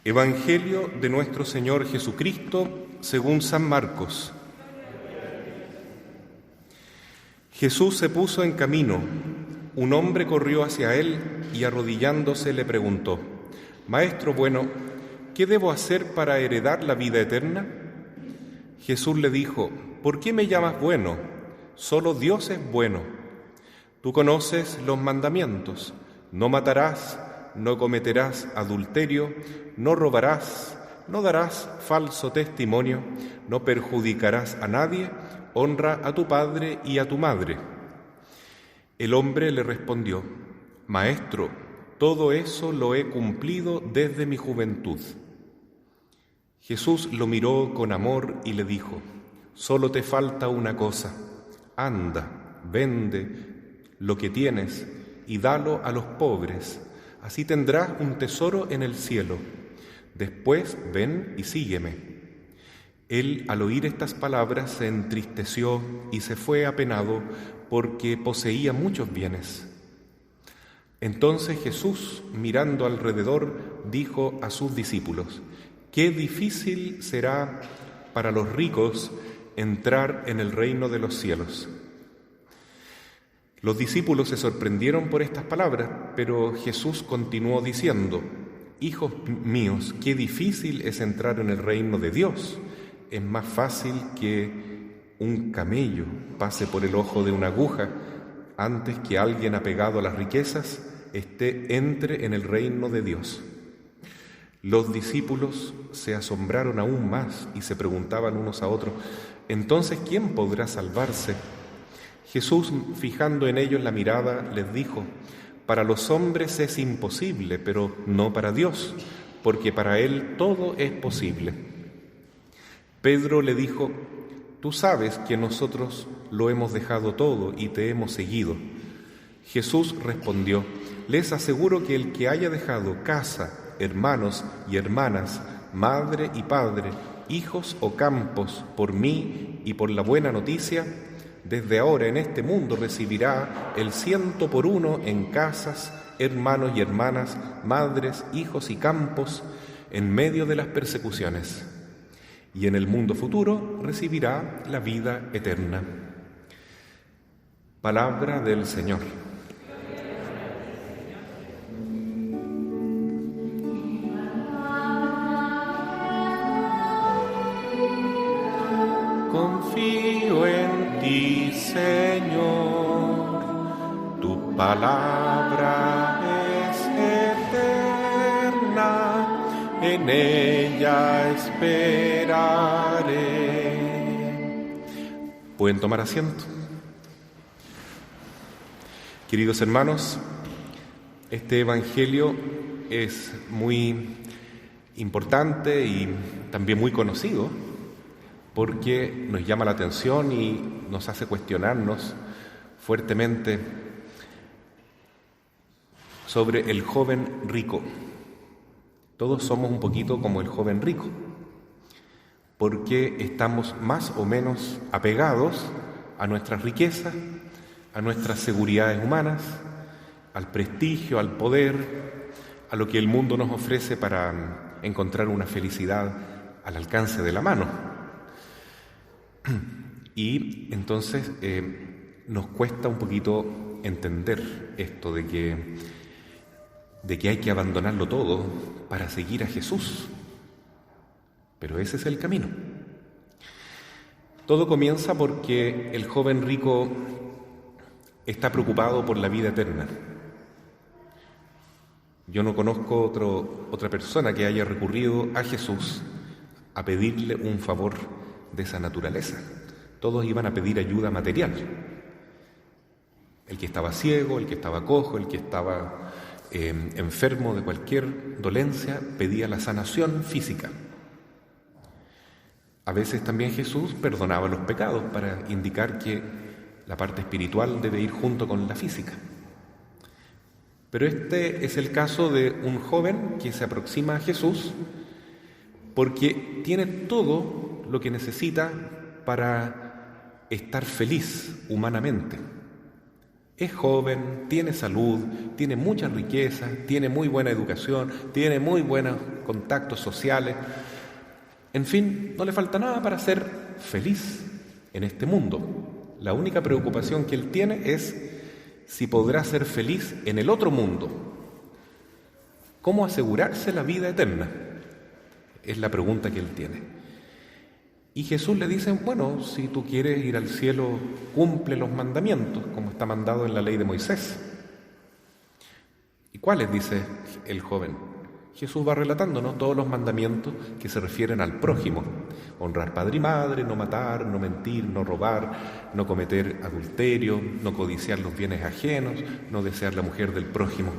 Evangelio de nuestro Señor Jesucristo según San Marcos. Jesús se puso en camino. Un hombre corrió hacia él y arrodillándose le preguntó: «Maestro bueno, ¿qué debo hacer para heredar la vida eterna?» Jesús le dijo: «¿Por qué me llamas bueno? Solo Dios es bueno. Tú conoces los mandamientos: no matarás, no cometerás adulterio, no robarás, no darás falso testimonio, no perjudicarás a nadie, honra a tu padre y a tu madre». El hombre le respondió: «Maestro, todo eso lo he cumplido desde mi juventud». Jesús lo miró con amor y le dijo: «Solo te falta una cosa. Anda, vende lo que tienes y dalo a los pobres. Así tendrás un tesoro en el cielo. Después ven y sígueme». Él, al oír estas palabras, se entristeció y se fue apenado porque poseía muchos bienes. Entonces Jesús, mirando alrededor, dijo a sus discípulos: «Qué difícil será para los ricos entrar en el reino de los cielos». Los discípulos se sorprendieron por estas palabras, pero Jesús continuó diciendo: «Hijos míos, qué difícil es entrar en el reino de Dios. Es más fácil que un camello pase por el ojo de una aguja antes que alguien apegado a las riquezas entre en el reino de Dios». Los discípulos se asombraron aún más y se preguntaban unos a otros: «Entonces, ¿quién podrá salvarse?». Jesús, fijando en ellos la mirada, les dijo: «Para los hombres es imposible, pero no para Dios, porque para Él todo es posible». Pedro le dijo: «Tú sabes que nosotros lo hemos dejado todo y te hemos seguido». Jesús respondió: «Les aseguro que el que haya dejado casa, hermanos y hermanas, madre y padre, hijos o campos, por mí y por la buena noticia, desde ahora en este mundo recibirá el 100 por 1 en casas, hermanos y hermanas, madres, hijos y campos, en medio de las persecuciones. Y en el mundo futuro recibirá la vida eterna». Palabra del Señor. Confío en ti, Señor, tu palabra es eterna, en ella esperaré. Pueden tomar asiento. Queridos hermanos, este Evangelio es muy importante y también muy conocido, porque nos llama la atención y nos hace cuestionarnos fuertemente sobre el joven rico. Todos somos un poquito como el joven rico, porque estamos más o menos apegados a nuestras riquezas, a nuestras seguridades humanas, al prestigio, al poder, a lo que el mundo nos ofrece para encontrar una felicidad al alcance de la mano. Y entonces nos cuesta un poquito entender esto de que hay que abandonarlo todo para seguir a Jesús. Pero ese es el camino. Todo comienza porque el joven rico está preocupado por la vida eterna. Yo no conozco otra persona que haya recurrido a Jesús a pedirle un favor de esa naturaleza. Todos iban a pedir ayuda material. El que estaba ciego, el que estaba cojo, el que estaba enfermo de cualquier dolencia, pedía la sanación física. A veces también Jesús perdonaba los pecados para indicar que la parte espiritual debe ir junto con la física. Pero este es el caso de un joven que se aproxima a Jesús porque tiene todo lo que necesita para estar feliz humanamente. Es joven, tiene salud, tiene mucha riqueza, tiene muy buena educación, tiene muy buenos contactos sociales. En fin, no le falta nada para ser feliz en este mundo. La única preocupación que él tiene es si podrá ser feliz en el otro mundo. ¿Cómo asegurarse la vida eterna? Es la pregunta que él tiene. Y Jesús le dice, bueno, si tú quieres ir al cielo, cumple los mandamientos, como está mandado en la ley de Moisés. ¿Y cuáles? Dice el joven. Jesús va relatándonos todos los mandamientos que se refieren al prójimo. Honrar padre y madre, no matar, no mentir, no robar, no cometer adulterio, no codiciar los bienes ajenos, no desear la mujer del prójimo.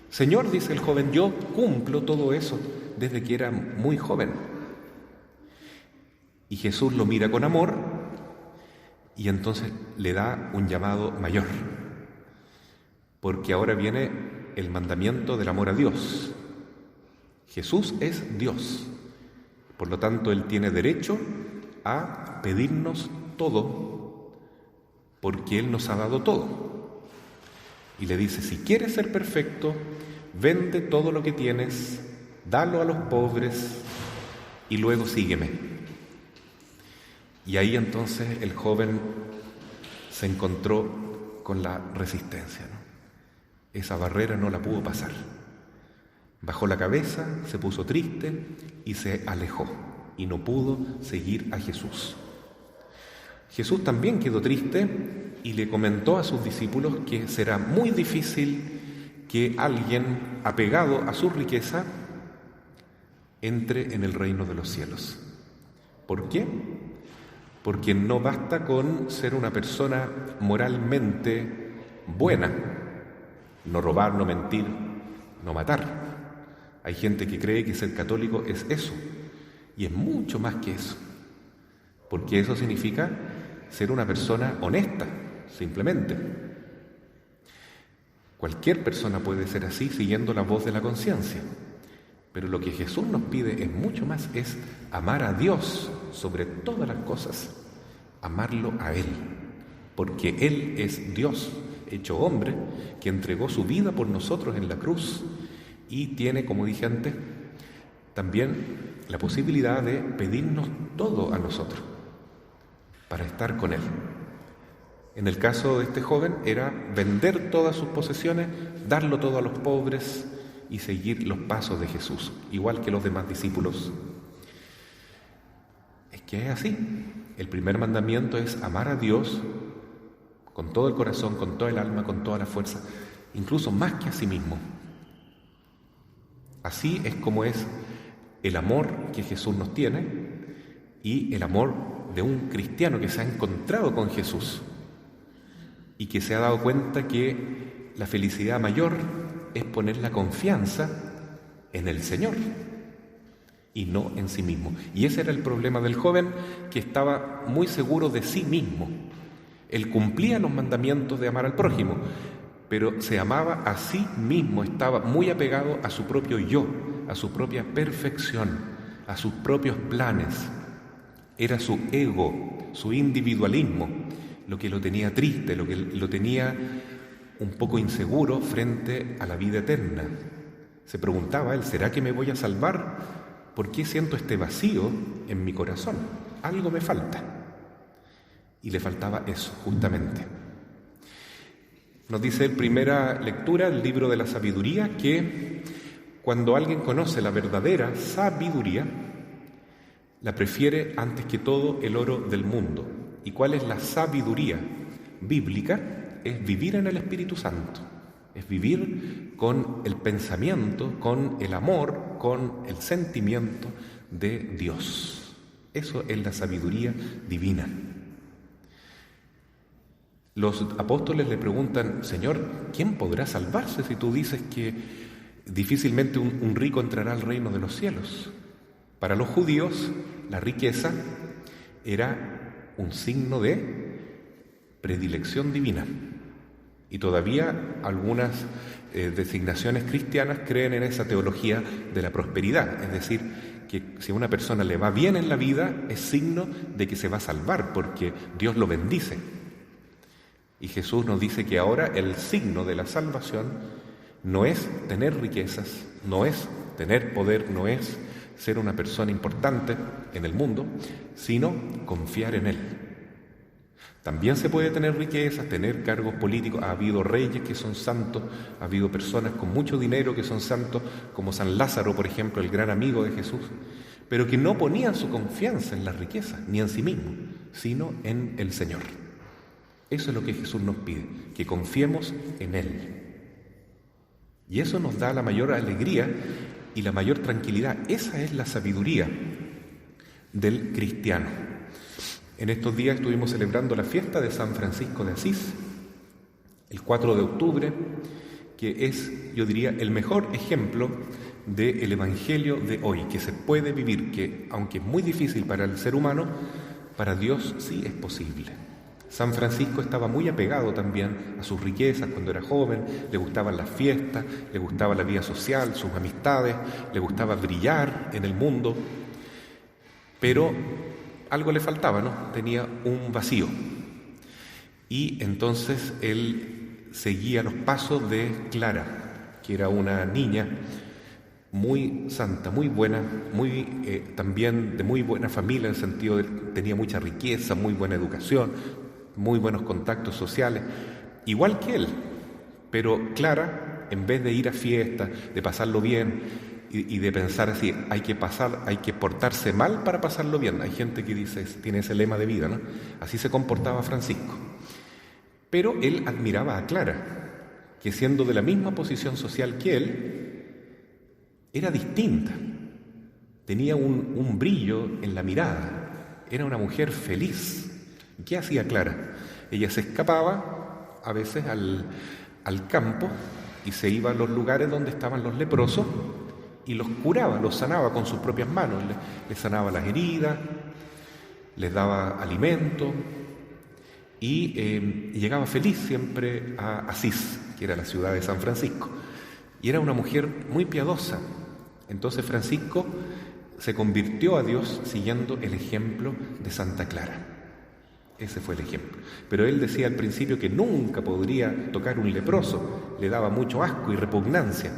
Señor, dice el joven, yo cumplo todo eso desde que era muy joven. Y Jesús lo mira con amor y entonces le da un llamado mayor. Porque ahora viene el mandamiento del amor a Dios. Jesús es Dios, por lo tanto Él tiene derecho a pedirnos todo, porque Él nos ha dado todo. Y le dice, si quieres ser perfecto, vende todo lo que tienes, dalo a los pobres y luego sígueme. Y ahí entonces el joven se encontró con la resistencia, ¿no? Esa barrera no la pudo pasar. Bajó la cabeza, se puso triste y se alejó y no pudo seguir a Jesús. Jesús también quedó triste y le comentó a sus discípulos que será muy difícil que alguien apegado a su riqueza entre en el reino de los cielos. ¿Por qué? Porque no basta con ser una persona moralmente buena, no robar, no mentir, no matar. Hay gente que cree que ser católico es eso, y es mucho más que eso, porque eso significa ser una persona honesta, simplemente. Cualquier persona puede ser así siguiendo la voz de la conciencia, pero lo que Jesús nos pide es mucho más, es amar a Dios sobre todas las cosas, amarlo a Él, porque Él es Dios, hecho hombre, que entregó su vida por nosotros en la cruz, y tiene, como dije antes, también la posibilidad de pedirnos todo a nosotros para estar con Él. En el caso de este joven era vender todas sus posesiones, darlo todo a los pobres y seguir los pasos de Jesús, igual que los demás discípulos. Es que es así. El primer mandamiento es amar a Dios con todo el corazón, con toda el alma, con toda la fuerza, incluso más que a sí mismo. Así es como es el amor que Jesús nos tiene y el amor de un cristiano que se ha encontrado con Jesús y que se ha dado cuenta que la felicidad mayor es poner la confianza en el Señor y no en sí mismo. Y ese era el problema del joven, que estaba muy seguro de sí mismo. Él cumplía los mandamientos de amar al prójimo, pero se amaba a sí mismo, estaba muy apegado a su propio yo, a su propia perfección, a sus propios planes. Era su ego, su individualismo, lo que lo tenía triste, lo que lo tenía un poco inseguro frente a la vida eterna. Se preguntaba él, ¿será que me voy a salvar? ¿Por qué siento este vacío en mi corazón? Algo me falta. Y le faltaba eso, justamente. Nos dice en primera lectura el libro de la sabiduría que cuando alguien conoce la verdadera sabiduría, la prefiere antes que todo el oro del mundo. ¿Y cuál es la sabiduría bíblica? Es vivir en el Espíritu Santo, es vivir con el pensamiento, con el amor, con el sentimiento de Dios. Eso es la sabiduría divina. Los apóstoles le preguntan, Señor, ¿quién podrá salvarse si tú dices que difícilmente un rico entrará al reino de los cielos? Para los judíos, la riqueza era un signo de predilección divina. Y todavía algunas designaciones cristianas creen en esa teología de la prosperidad, es decir, que si a una persona le va bien en la vida es signo de que se va a salvar porque Dios lo bendice. Y Jesús nos dice que ahora el signo de la salvación no es tener riquezas, no es tener poder, no es ser una persona importante en el mundo, sino confiar en Él. También se puede tener riquezas, tener cargos políticos. Ha habido reyes que son santos, ha habido personas con mucho dinero que son santos, como San Lázaro, por ejemplo, el gran amigo de Jesús, pero que no ponían su confianza en las riquezas, ni en sí mismos, sino en el Señor. Eso es lo que Jesús nos pide, que confiemos en Él. Y eso nos da la mayor alegría y la mayor tranquilidad. Esa es la sabiduría del cristiano. En estos días estuvimos celebrando la fiesta de San Francisco de Asís, el 4 de octubre, que es, yo diría, el mejor ejemplo del Evangelio de hoy, que se puede vivir, que aunque es muy difícil para el ser humano, para Dios sí es posible. San Francisco estaba muy apegado también a sus riquezas cuando era joven, le gustaban las fiestas, le gustaba la vida social, sus amistades, le gustaba brillar en el mundo, pero algo le faltaba, ¿no? Tenía un vacío. Y entonces él seguía los pasos de Clara, que era una niña muy santa, muy buena, también de muy buena familia, en el sentido de que tenía mucha riqueza, muy buena educación, muy buenos contactos sociales, igual que él. Pero Clara, en vez de ir a fiestas, de pasarlo bien y de pensar así, hay que portarse mal para pasarlo bien. Hay gente que dice, tiene ese lema de vida, ¿no? Así se comportaba Francisco. Pero él admiraba a Clara, que siendo de la misma posición social que él, era distinta. Tenía un brillo en la mirada. Era una mujer feliz. ¿Qué hacía Clara? Ella se escapaba a veces al campo y se iba a los lugares donde estaban los leprosos y los curaba, los sanaba con sus propias manos, les sanaba las heridas, les daba alimento y llegaba feliz siempre a Asís, que era la ciudad de San Francisco. Y era una mujer muy piadosa. Entonces Francisco se convirtió a Dios siguiendo el ejemplo de Santa Clara. Ese fue el ejemplo. Pero él decía al principio que nunca podría tocar un leproso, le daba mucho asco y repugnancia.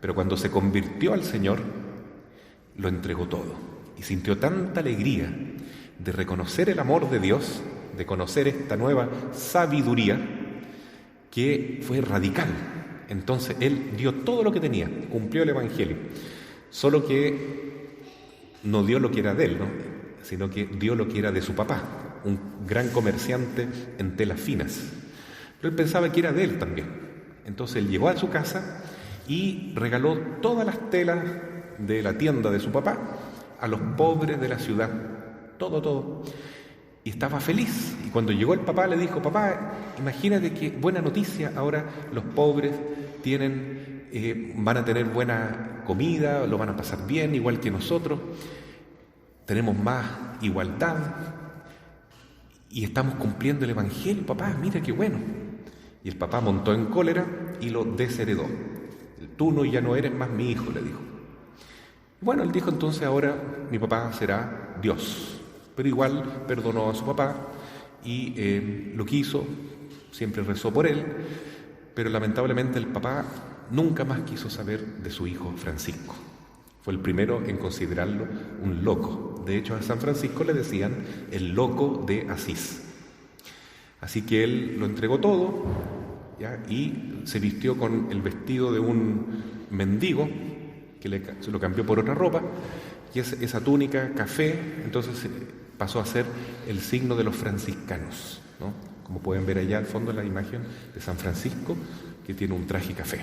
Pero cuando se convirtió al Señor, lo entregó todo. Y sintió tanta alegría de reconocer el amor de Dios, de conocer esta nueva sabiduría, que fue radical. Entonces él dio todo lo que tenía, cumplió el Evangelio. Solo que no dio lo que era de él, ¿no? Sino que dio lo que era de su papá, un gran comerciante en telas finas. Pero él pensaba que era de él también. Entonces él llegó a su casa y regaló todas las telas de la tienda de su papá a los pobres de la ciudad. Todo. Y estaba feliz. Y cuando llegó el papá le dijo, papá, imagínate qué buena noticia, ahora los pobres van a tener buena comida, lo van a pasar bien, igual que nosotros. Tenemos más igualdad y estamos cumpliendo el Evangelio, papá, mira qué bueno. Y el papá montó en cólera y lo desheredó. Tú ya no eres más mi hijo, le dijo. Bueno, él dijo, entonces ahora mi papá será Dios. Pero igual perdonó a su papá y lo quiso, siempre rezó por él, pero lamentablemente el papá nunca más quiso saber de su hijo Francisco. Fue el primero en considerarlo un loco. De hecho, a San Francisco le decían el loco de Asís. Así que él lo entregó todo, ¿ya? Y se vistió con el vestido de un mendigo, que se lo cambió por otra ropa, y esa túnica café, entonces pasó a ser el signo de los franciscanos, ¿no? Como pueden ver allá al fondo la imagen de San Francisco, que tiene un traje café.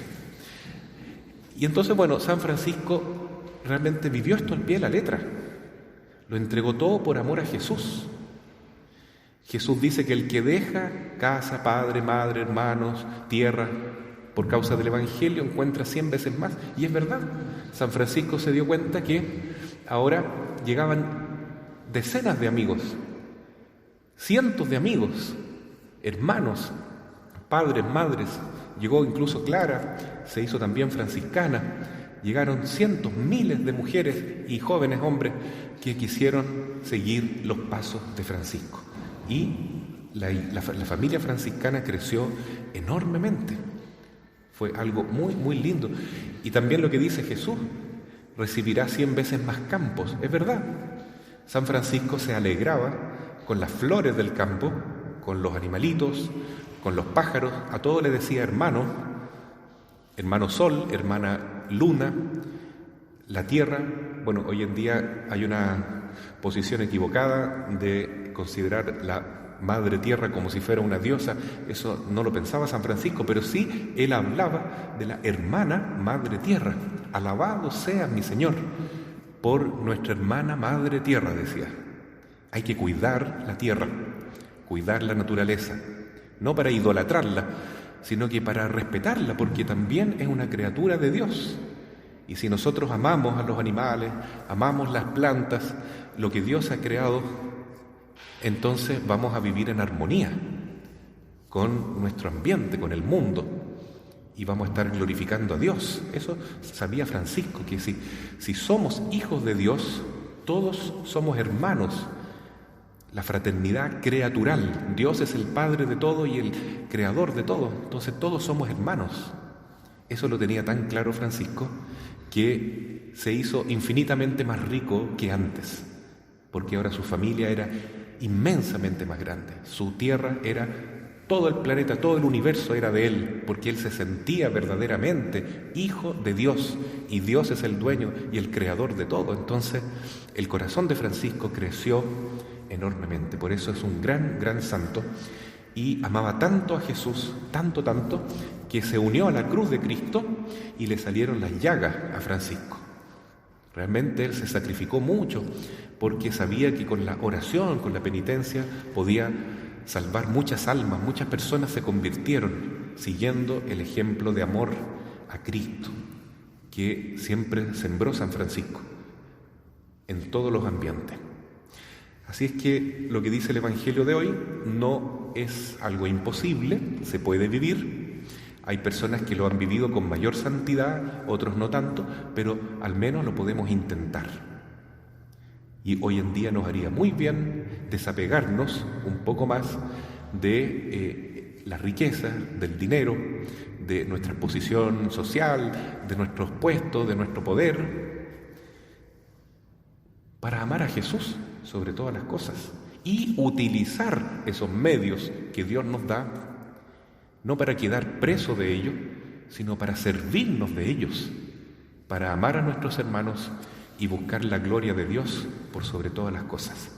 Y entonces, bueno, San Francisco realmente vivió esto al pie de la letra. Lo entregó todo por amor a Jesús. Jesús dice que el que deja casa, padre, madre, hermanos, tierra, por causa del Evangelio, encuentra 100 veces más. Y es verdad. San Francisco se dio cuenta que ahora llegaban decenas de amigos, cientos de amigos, hermanos, padres, madres. Llegó incluso Clara, se hizo también franciscana. Llegaron cientos, miles de mujeres y jóvenes hombres que quisieron seguir los pasos de Francisco. Y la familia franciscana creció enormemente. Fue algo muy, muy lindo. Y también lo que dice Jesús, recibirá 100 veces más campos. Es verdad. San Francisco se alegraba con las flores del campo, con los animalitos, con los pájaros. A todos le decía hermano, hermano sol, hermana luna, la tierra. Bueno, hoy en día hay una posición equivocada de considerar la Madre Tierra como si fuera una diosa. Eso no lo pensaba San Francisco, pero sí él hablaba de la hermana Madre Tierra. Alabado sea mi Señor por nuestra hermana Madre Tierra, decía. Hay que cuidar la tierra, cuidar la naturaleza, no para idolatrarla, sino que para respetarla, porque también es una criatura de Dios. Y si nosotros amamos a los animales, amamos las plantas, lo que Dios ha creado, entonces vamos a vivir en armonía con nuestro ambiente, con el mundo, y vamos a estar glorificando a Dios. Eso sabía Francisco, que si somos hijos de Dios, todos somos hermanos. La fraternidad creatural, Dios es el Padre de todo y el Creador de todo, entonces todos somos hermanos. Eso lo tenía tan claro Francisco, que se hizo infinitamente más rico que antes, porque ahora su familia era inmensamente más grande. Su tierra era todo el planeta, todo el universo era de él, porque él se sentía verdaderamente hijo de Dios, y Dios es el dueño y el creador de todo. Entonces el corazón de Francisco creció enormemente. Por eso es un gran, gran santo, y amaba tanto a Jesús, tanto, que se unió a la cruz de Cristo y le salieron las llagas a Francisco. Realmente él se sacrificó mucho, porque sabía que con la oración, con la penitencia, podía salvar muchas almas. Muchas personas se convirtieron siguiendo el ejemplo de amor a Cristo que siempre sembró San Francisco en todos los ambientes. Así es que lo que dice el Evangelio de hoy no es algo imposible, se puede vivir. Hay personas que lo han vivido con mayor santidad, otros no tanto, pero al menos lo podemos intentar. Y hoy en día nos haría muy bien desapegarnos un poco más de la riqueza, del dinero, de nuestra posición social, de nuestros puestos, de nuestro poder, para amar a Jesús sobre todas las cosas y utilizar esos medios que Dios nos da, no para quedar preso de ellos, sino para servirnos de ellos, para amar a nuestros hermanos y buscar la gloria de Dios por sobre todas las cosas.